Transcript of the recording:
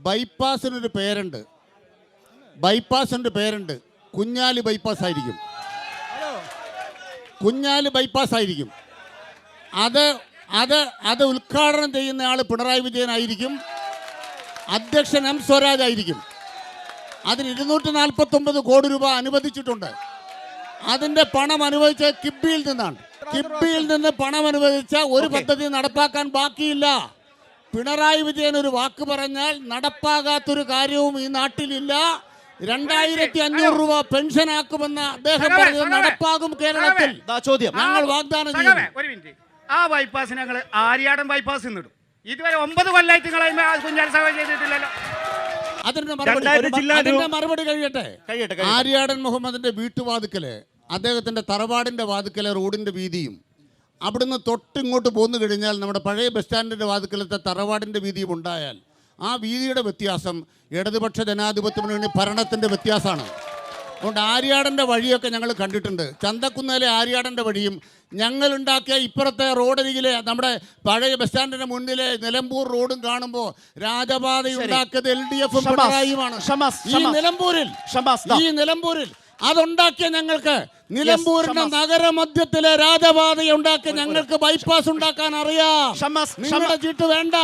ബൈപ്പാസിനൊരു പേരുണ്ട്. ബൈപ്പാസിൻ്റെ പേരുണ്ട്. കുഞ്ഞാലി ബൈപ്പാസ് ആയിരിക്കും. കുഞ്ഞാലി ബൈപ്പാസ് ആയിരിക്കും. അത് ഉദ്ഘാടനം ചെയ്യുന്ന ആൾ പിണറായി വിജയനായിരിക്കും. അധ്യക്ഷൻ എം സ്വരാജ് ആയിരിക്കും. അതിന് 249 കോടി രൂപ അനുവദിച്ചിട്ടുണ്ട്. അതിൻ്റെ പണം അനുവദിച്ച കിബിയിൽ നിന്നാണ്. കിബിയിൽ നിന്ന് പണം അനുവദിച്ച ഒരു പദ്ധതി നടപ്പാക്കാൻ ബാക്കിയില്ല. പിണറായി വിജയൻ ഒരു വാക്ക് പറഞ്ഞാൽ നടപ്പാകാത്തൊരു കാര്യവും ഈ നാട്ടിലില്ല. 2500 രൂപ പെൻഷനാക്കുമെന്ന് അദ്ദേഹം പറഞ്ഞത് നടപ്പാകും കേരളത്തിൽ. ഞങ്ങൾ വാഗ്ദാനം ചെയ്യും. ആ ബൈപ്പാസ് ഞങ്ങൾ ആര്യാടൻ ബൈപ്പാസ് ഇടും. ഇതുവരെ 9 കൊല്ലമായിട്ട് കുഞ്ഞാലി സഭ ചെയ്തിട്ടില്ലല്ലോ. അതിന്റെ മറുപടി കഴിയട്ടെ. ആര്യാടൻ മുഹമ്മദിന്റെ വീട്ടുവാതുക്കല്, അദ്ദേഹത്തിന്റെ തറവാടിന്റെ വാതുക്കലെ റോഡിന്റെ വീതിയും അവിടുന്ന് തൊട്ടിങ്ങോട്ട് പോന്നു കഴിഞ്ഞാൽ നമ്മുടെ പഴയ ബസ് സ്റ്റാൻഡിന്റെ വാതുക്കലത്തെ തറവാടിന്റെ വീതിയും ഉണ്ടായാൽ ആ വീതിയുടെ വ്യത്യാസം ഇടതുപക്ഷ ജനാധിപത്യ മുന്നണി ഭരണത്തിന്റെ വ്യത്യാസമാണ്. അതുകൊണ്ട് ആര്യാടൻ്റെ വഴിയൊക്കെ ഞങ്ങൾ കണ്ടിട്ടുണ്ട്. ചന്തക്കുന്നിലെ ആര്യാടൻ്റെ വഴിയും ഞങ്ങളുണ്ടാക്കിയ ഇപ്പുറത്തെ റോഡരികിലെ നമ്മുടെ പഴയ ബസ് സ്റ്റാൻഡിന്റെ മുന്നിലെ നിലമ്പൂർ റോഡും കാണുമ്പോൾ രാജപാത ഉണ്ടാക്കിയത് LDF പിണറായിയുമാണ്. ഈ നിലമ്പൂരിൽ അതുണ്ടാക്കിയ ഞങ്ങൾക്ക് നിലമ്പൂരിന്റെ നഗരമധ്യത്തിലെ രാജപാത ഉണ്ടാക്കിയ ഞങ്ങൾക്ക് ബൈപ്പാസ് ഉണ്ടാക്കാൻ അറിയാം. നിങ്ങളുടെ ചീട്ട് വേണ്ട.